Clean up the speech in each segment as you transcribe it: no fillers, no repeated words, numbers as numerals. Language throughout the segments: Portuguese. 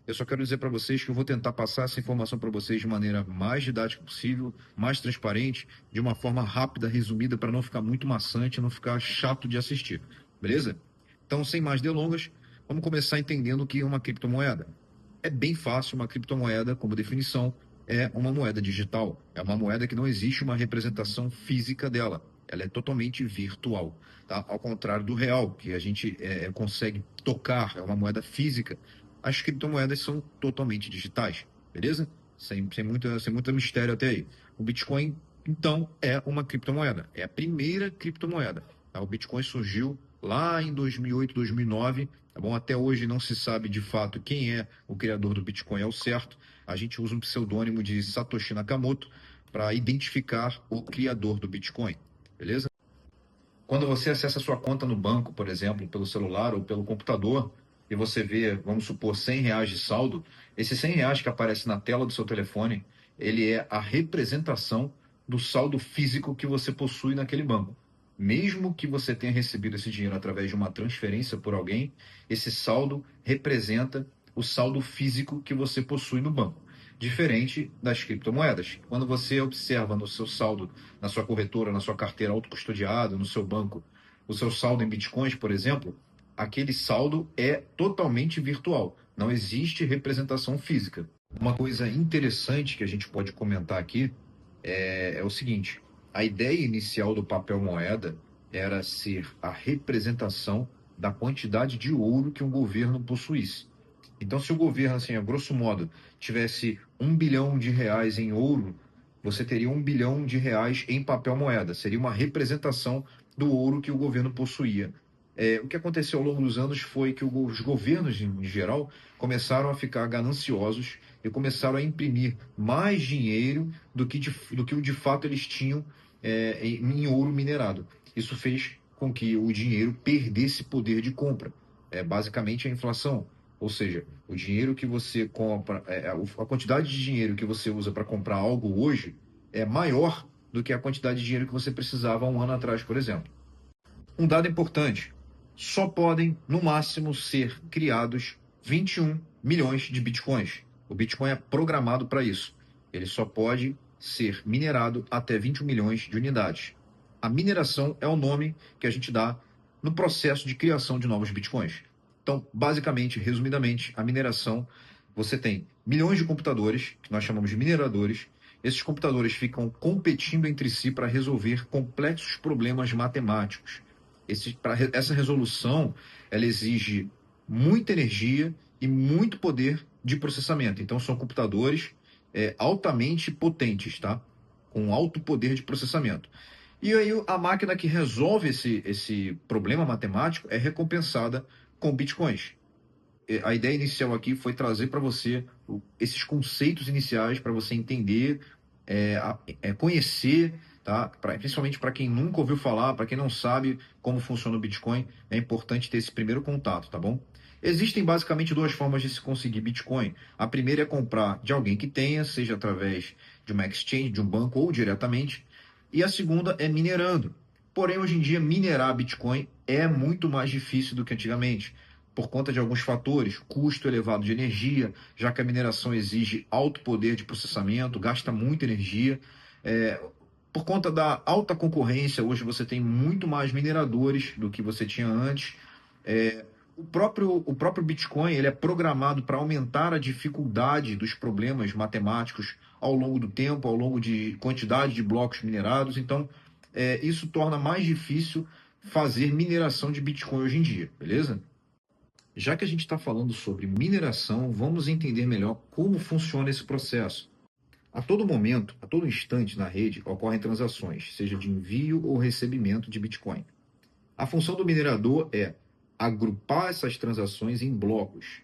Eu só quero dizer para vocês que eu vou tentar passar essa informação para vocês de maneira mais didática possível, mais transparente, de uma forma rápida, resumida, para não ficar muito maçante, não ficar chato de assistir. Beleza? Então, sem mais delongas, vamos começar entendendo o que é uma criptomoeda. É bem fácil, uma criptomoeda, como definição, é uma moeda digital. É uma moeda que não existe uma representação física dela. Ela é totalmente virtual, tá? Ao contrário do real, que a gente consegue tocar, é uma moeda física. As criptomoedas são totalmente digitais, beleza? Sem muito mistério até aí. O Bitcoin, então, é uma criptomoeda. É a primeira criptomoeda, tá? O Bitcoin surgiu lá em 2008, 2009, tá bom? Até hoje não se sabe de fato quem é o criador do Bitcoin ao certo. A gente usa um pseudônimo de Satoshi Nakamoto para identificar o criador do Bitcoin, beleza? Quando você acessa a sua conta no banco, por exemplo, pelo celular ou pelo computador, e você vê, vamos supor, R$ 100 de saldo, esses R$ 100 que aparece na tela do seu telefone, ele é a representação do saldo físico que você possui naquele banco. Mesmo que você tenha recebido esse dinheiro através de uma transferência por alguém, esse saldo representa o saldo físico que você possui no banco. Diferente das criptomoedas. Quando você observa no seu saldo, na sua corretora, na sua carteira autocustodiada, no seu banco, o seu saldo em bitcoins, por exemplo, aquele saldo é totalmente virtual. Não existe representação física. Uma coisa interessante que a gente pode comentar aqui é o seguinte: a ideia inicial do papel moeda era ser a representação da quantidade de ouro que um governo possuísse. Então, se o governo, assim, a grosso modo, tivesse R$ 1 bilhão em ouro, você teria R$ 1 bilhão em papel moeda. Seria uma representação do ouro que o governo possuía. O que aconteceu ao longo dos anos foi que os governos, em geral, começaram a ficar gananciosos e começaram a imprimir mais dinheiro do que de fato eles tinham em ouro minerado. Isso fez com que o dinheiro perdesse poder de compra. Basicamente a inflação. Ou seja, o dinheiro que você compra, a quantidade de dinheiro que você usa para comprar algo hoje é maior do que a quantidade de dinheiro que você precisava 1 ano atrás, por exemplo. Um dado importante: só podem, no máximo, ser criados 21 milhões de bitcoins. O Bitcoin é programado para isso. Ele só pode ser minerado até 21 milhões de unidades. A mineração é o nome que a gente dá no processo de criação de novos bitcoins. Então, basicamente, resumidamente, a mineração, você tem milhões de computadores, que nós chamamos de mineradores. Esses computadores ficam competindo entre si para resolver complexos problemas matemáticos. Essa resolução, ela exige muita energia e muito poder de processamento. Então, são computadores altamente potentes, tá? Com alto poder de processamento. E aí, a máquina que resolve esse problema matemático é recompensada com bitcoins. A ideia inicial aqui foi trazer para você esses conceitos iniciais para você entender, conhecer, tá? Principalmente para quem nunca ouviu falar, para quem não sabe como funciona o Bitcoin, é importante ter esse primeiro contato, tá bom? Existem basicamente duas formas de se conseguir Bitcoin. A primeira é comprar de alguém que tenha, seja através de uma exchange, de um banco ou diretamente. E a segunda é minerando. Porém, hoje em dia, minerar Bitcoin é muito mais difícil do que antigamente, por conta de alguns fatores: custo elevado de energia, já que a mineração exige alto poder de processamento, gasta muita energia. Por conta da alta concorrência, hoje você tem muito mais mineradores do que você tinha antes. O próprio Bitcoin, ele é programado para aumentar a dificuldade dos problemas matemáticos ao longo do tempo, ao longo de quantidade de blocos minerados. Então, isso torna mais difícil fazer mineração de Bitcoin hoje em dia, beleza? Já que a gente está falando sobre mineração, vamos entender melhor como funciona esse processo. A todo momento, a todo instante na rede, ocorrem transações, seja de envio ou recebimento de Bitcoin. A função do minerador é agrupar essas transações em blocos.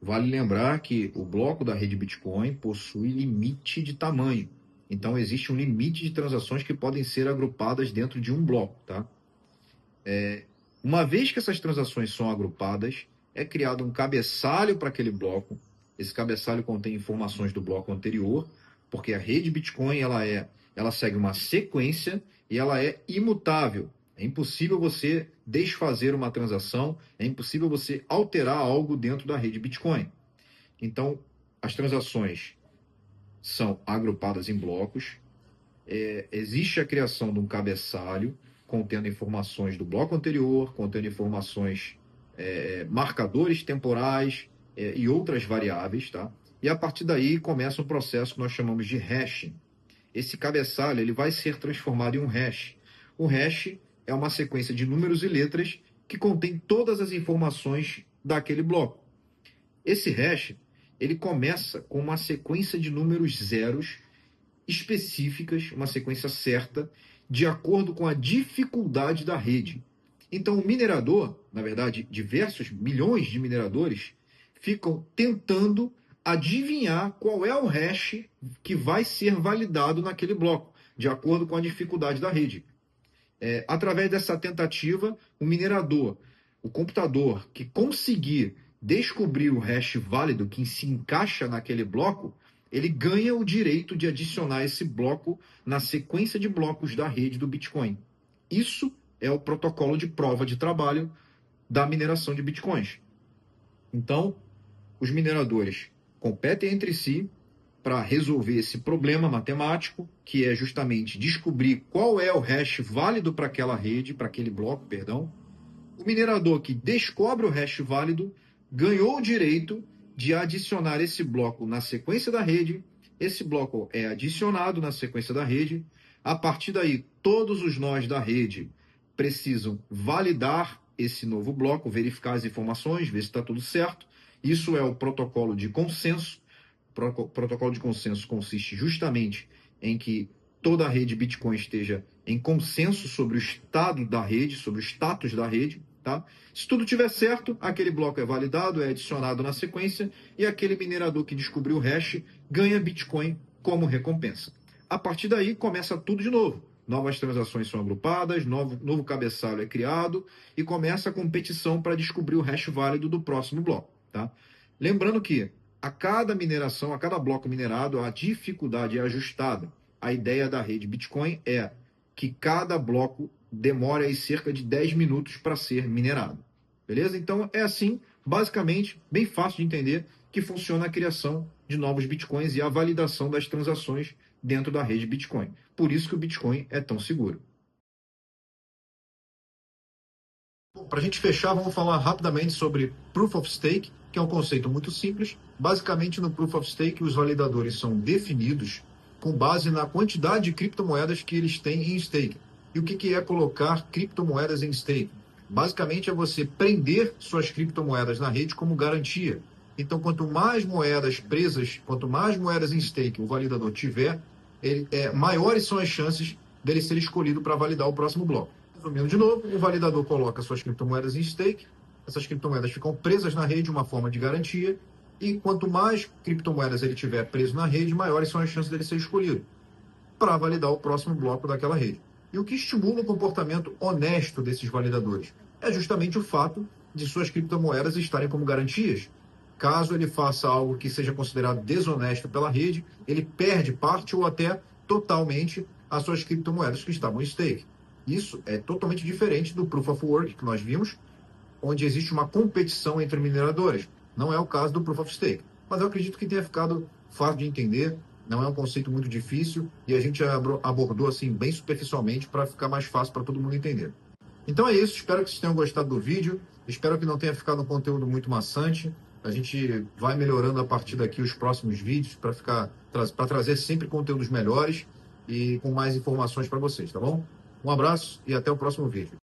Vale lembrar que o bloco da rede Bitcoin possui limite de tamanho. Então, existe um limite de transações que podem ser agrupadas dentro de um bloco, tá? Uma vez que essas transações são agrupadas, é criado um cabeçalho para aquele bloco. Esse cabeçalho contém informações do bloco anterior, porque a rede Bitcoin ela segue uma sequência e ela é imutável. É impossível você desfazer uma transação, é impossível você alterar algo dentro da rede Bitcoin. Então, as transações são agrupadas em blocos. Existe a criação de um cabeçalho contendo informações do bloco anterior, contendo informações, marcadores temporais, e outras variáveis, tá? E a partir daí começa um processo que nós chamamos de hashing. Esse cabeçalho ele vai ser transformado em um hash. O hash é uma sequência de números e letras que contém todas as informações daquele bloco. Esse hash ele começa com uma sequência de números zeros específicas, uma sequência certa, de acordo com a dificuldade da rede. Então, o minerador, na verdade, diversos milhões de mineradores, ficam tentando adivinhar qual é o hash que vai ser validado naquele bloco, de acordo com a dificuldade da rede. Através dessa tentativa, o minerador, o computador que conseguir descobrir o hash válido que se encaixa naquele bloco, ele ganha o direito de adicionar esse bloco na sequência de blocos da rede do Bitcoin. Isso é o protocolo de prova de trabalho da mineração de Bitcoins. Então, os mineradores competem entre si para resolver esse problema matemático, que é justamente descobrir qual é o hash válido para aquela rede, para aquele bloco, perdão. O minerador que descobre o hash válido ganhou o direito de adicionar esse bloco na sequência da rede. Esse bloco é adicionado na sequência da rede. A partir daí, todos os nós da rede precisam validar esse novo bloco, verificar as informações, ver se está tudo certo. Isso é o protocolo de consenso. O protocolo de consenso consiste justamente em que toda a rede Bitcoin esteja em consenso sobre o estado da rede, sobre o status da rede. Tá? Se tudo estiver certo, aquele bloco é validado, é adicionado na sequência e aquele minerador que descobriu o hash ganha Bitcoin como recompensa. A partir daí, começa tudo de novo. Novas transações são agrupadas, novo cabeçalho é criado e começa a competição para descobrir o hash válido do próximo bloco. Tá? Lembrando que a cada mineração, a cada bloco minerado, a dificuldade é ajustada. A ideia da rede Bitcoin é que cada bloco demore aí cerca de 10 minutos para ser minerado. Beleza? Então é assim, basicamente, bem fácil de entender, que funciona a criação de novos Bitcoins e a validação das transações dentro da rede Bitcoin. Por isso que o Bitcoin é tão seguro. Para a gente fechar, vamos falar rapidamente sobre Proof of Stake, que é um conceito muito simples. Basicamente, no Proof of Stake, os validadores são definidos com base na quantidade de criptomoedas que eles têm em stake. E o que é colocar criptomoedas em stake? Basicamente, é você prender suas criptomoedas na rede como garantia. Então, quanto mais moedas presas, quanto mais moedas em stake o validador tiver, maiores são as chances dele ser escolhido para validar o próximo bloco. Resumindo de novo, o validador coloca suas criptomoedas em stake, essas criptomoedas ficam presas na rede, uma forma de garantia, e quanto mais criptomoedas ele tiver preso na rede, maiores são as chances dele ser escolhido para validar o próximo bloco daquela rede. E o que estimula o comportamento honesto desses validadores é justamente o fato de suas criptomoedas estarem como garantias. Caso ele faça algo que seja considerado desonesto pela rede, ele perde parte ou até totalmente as suas criptomoedas que estavam em stake. Isso é totalmente diferente do Proof of Work que nós vimos, onde existe uma competição entre mineradores. Não é o caso do Proof of Stake. Mas eu acredito que tenha ficado fácil de entender, não é um conceito muito difícil e a gente abordou assim bem superficialmente para ficar mais fácil para todo mundo entender. Então é isso, espero que vocês tenham gostado do vídeo, espero que não tenha ficado um conteúdo muito maçante. A gente vai melhorando a partir daqui os próximos vídeos para trazer sempre conteúdos melhores e com mais informações para vocês, tá bom? Um abraço e até o próximo vídeo.